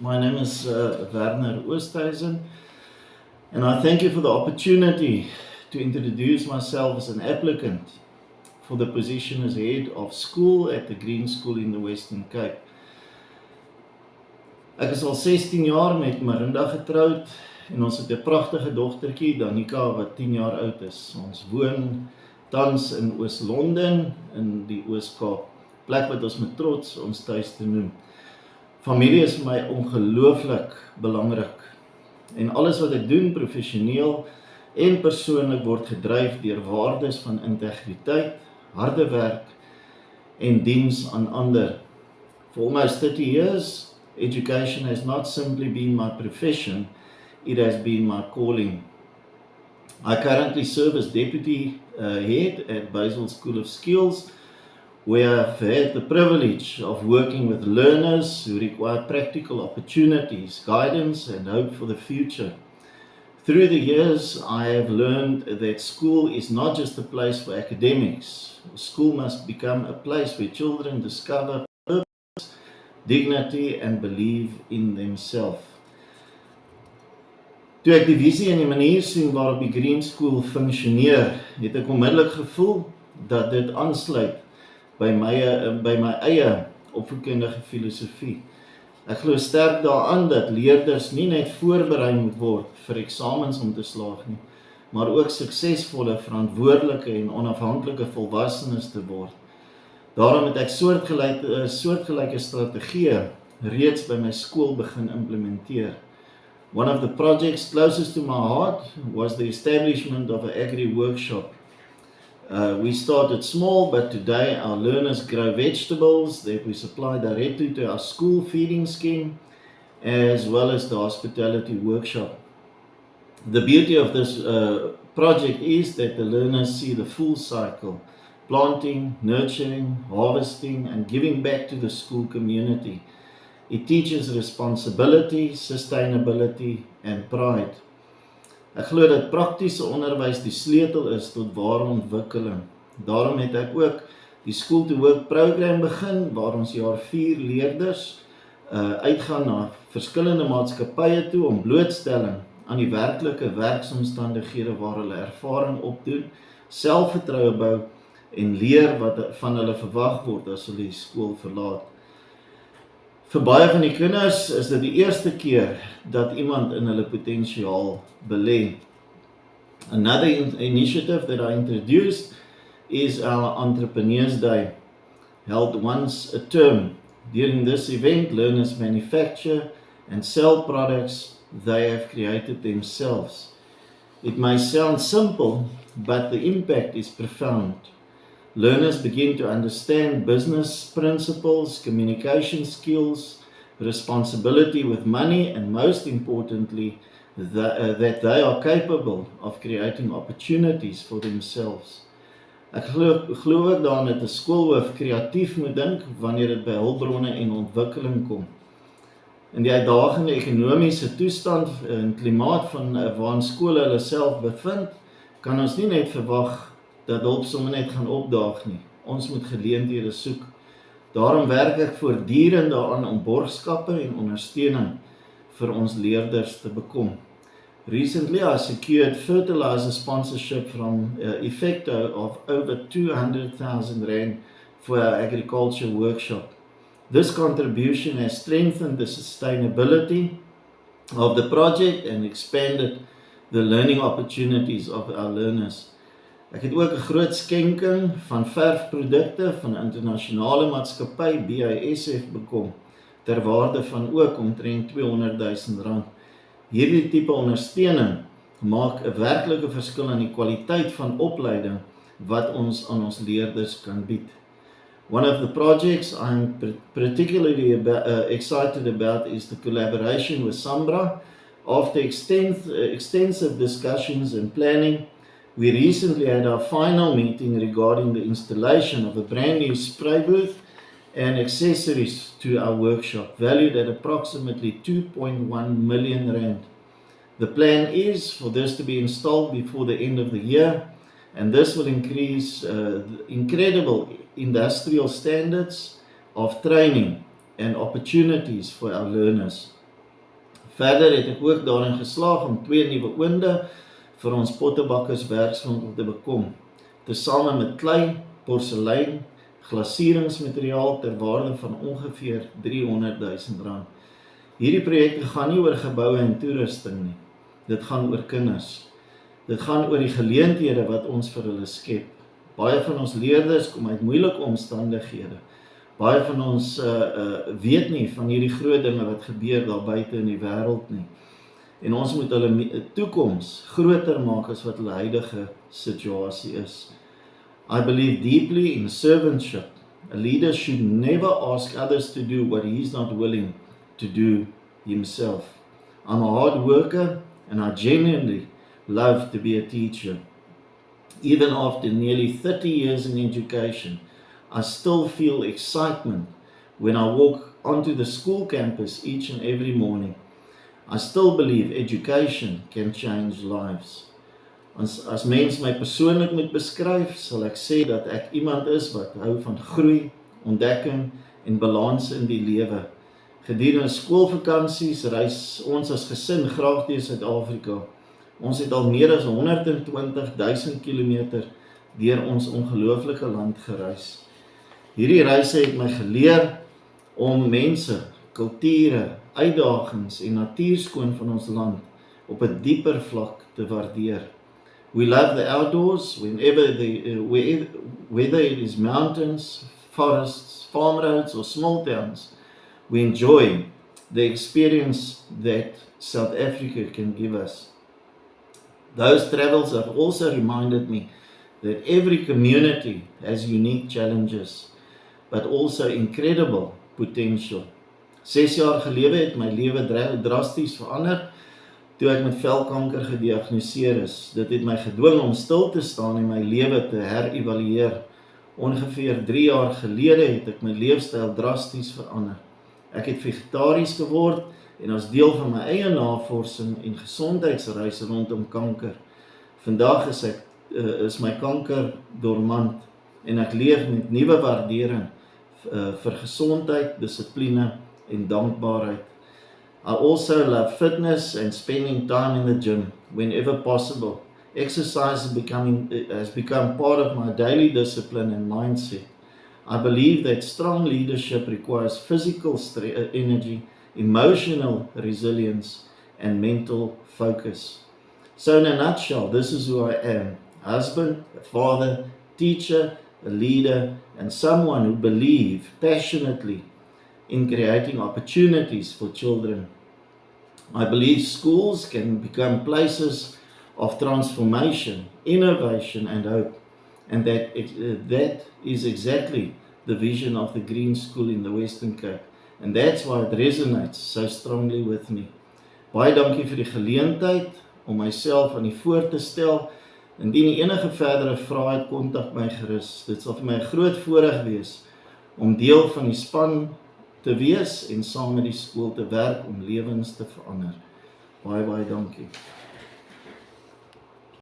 My name is Werner Oosthuizen, and I thank you for the opportunity to introduce myself as an applicant for the position as head of school at the Green School in the Western Cape. Ek is al 16 jaar met Marinda getroud en ons het 'n pragtige dogtertjie, Danica, wat 10 jaar oud is. Ons woon tans in Oos-London in die Oos-Kaap, plek wat ons met trots ons tuis te noem. Familie is vir my ongelooflik belangrik en alles wat ek doen, professioneel en persoonlik, word gedryf deur waardes van integriteit, harde werk en diens aan ander. For almost 30 years, education has not simply been my profession, it has been my calling. I currently serve as Deputy Head at Basil School of Skills, where I've had the privilege of working with learners who require practical opportunities, guidance and hope for the future. Through the years, I have learned that school is not just a place for academics. School must become a place where children discover purpose, dignity and believe in themselves. Toe ek die visie en die manier sien waarop die Green School funksioneer, het ek onmiddellik gevoel dat dit aansluit by my eie opvoedkundige filosofie. Ek glo sterk daaraan dat leerders nie net voorberei moet word vir eksamens om te slaag nie, maar ook suksesvolle, verantwoordelike en onafhanklike volwassenes te word. Daarom het ek soortgelyke strategieë reeds by my skool begin implementeer. One of the projects closest to my heart was the establishment of an agri-workshop. We started small, but today our learners grow vegetables that we supply directly to our school feeding scheme, as well as the hospitality workshop. The beauty of this project is that the learners see the full cycle: planting, nurturing, harvesting, and giving back to the school community. It teaches responsibility, sustainability, and pride. Ek glo dat praktiese onderwys die sleutel is tot ware ontwikkeling. Daarom het ek ook die School to Work program begin, waar ons jaar 4 leerders uitgaan na verskillende maatskappye toe om blootstelling aan die werklike werksomstandighede waar hulle ervaring opdoen, selfvertroue bou en leer wat van hulle verwag word as hulle die skool verlaat. Vir baie van die kinders is dit die eerste keer dat iemand in hulle potensiaal belê. Another initiative that I introduced is our Entrepreneurs Day, held once a term. During this event, learners manufacture and sell products they have created themselves. It may sound simple, but the impact is profound. Learners begin to understand business principles, communication skills, responsibility with money, and most importantly, that they are capable of creating opportunities for themselves. Ek glo ook daaraan dat 'n skoolhoof kreatief moet dink wanneer dit by hulpbronne en ontwikkeling kom. In die uitdagende ekonomiese toestand en klimaat van waarin skole hulle self bevind, kan ons nie net verwag dat hulp sommer net gaan opdaag nie. Ons moet geleenthede soek. Daarom werk ek voortdurend daaraan om borgskappe en ondersteuning vir ons leerders te bekom. Recently, I secured fertilizer sponsorship from Effecto of over 200,000 rand for our agriculture workshop. This contribution has strengthened the sustainability of the project and expanded the learning opportunities of our learners. Ek het ook 'n groot skenking van verfprodukte van 'n internasionale maatskappy, BASF, bekom, ter waarde van ook omtrent 200,000 rand. Hierdie tipe ondersteuning maak 'n werklike verskil in die kwaliteit van opleiding wat ons aan ons leerders kan bied. One of the projects I'm particularly excited about is the collaboration with SAMBRA. After extensive discussions and planning, we recently had our final meeting regarding the installation of a brand new spray booth and accessories to our workshop, valued at approximately 2.1 million rand. The plan is for this to be installed before the end of the year, and this will increase incredible industrial standards of training and opportunities for our learners. Verder het ek ook daarin geslaag om 2 nuwe oonde vir ons pottebakkers werkswinkel te bekom, tesame met klei, porselein, glaseringsmateriaal ter waarde van ongeveer R300.000. Hierdie projekte gaan nie oor geboue en toerusting nie. Dit gaan oor kinders. Dit gaan oor die geleenthede wat ons vir hulle skep. Baie van ons leerders kom uit moeilike omstandighede. Baie van ons weet nie van hierdie groot dinge wat gebeur daar buite in die wêreld nie. En ons moet hulle toekoms groter maak as wat hulle huidige situasie is. I believe deeply in servantship. A leader should never ask others to do what he is not willing to do himself. I'm a hard worker and I genuinely love to be a teacher. Even after nearly 30 years in education, I still feel excitement when I walk onto the school campus each and every morning. I still believe education can change lives. As mens my persoonlik moet beskryf, sal ek sê dat ek iemand is wat hou van groei, ontdekking en balans in die lewe. Gedurende skoolvakansies reis ons as gesin graag deur Suid-Afrika. Ons het al meer as 120.000 kilometer deur ons ongelooflike land gereis. Hierdie reise het my geleer om mense, kulture, uitdagings en natuurskoon van ons land op 'n dieper vlak te waardeer. We love the outdoors, whether it is mountains, forests, farm roads or small towns. We enjoy the experience that South Africa can give us. Those travels have also reminded me that every community has unique challenges, but also incredible potential. 6 jaar gelede het my lewe drasties verander toe ek met velkanker gediagnoseer is. Dit het my gedwing om stil te staan en my lewe te herevalueer. Ongeveer 3 jaar gelede het ek my leefstyl drasties verander. Ek het vegetaries geword en as deel van my eie navorsing en gesondheidsreis rondom kanker. Vandag is my kanker dormant en ek leef met nuwe waardering vir gesondheid, dissipline en dankbaarheid. I also love fitness and spending time in the gym whenever possible. Exercise has become part of my daily discipline and mindset. I believe that strong leadership requires physical energy, emotional resilience, and mental focus. So in a nutshell, this is who I am. A husband, a father, teacher, a leader, and someone who believes passionately in creating opportunities for children. I believe schools can become places of transformation, innovation, and hope. And that is exactly the vision of the Green School in the Western Cape. And that's why it resonates so strongly with me. Baie dankie vir die geleentheid om myself aan die voor te stel. Indien enige verdere vrae het, kontak my gerus. Dit sal vir my 'n groot voorreg wees om deel van die span te wees en saam met die skool te werk om lewens te verander. Baie dankie.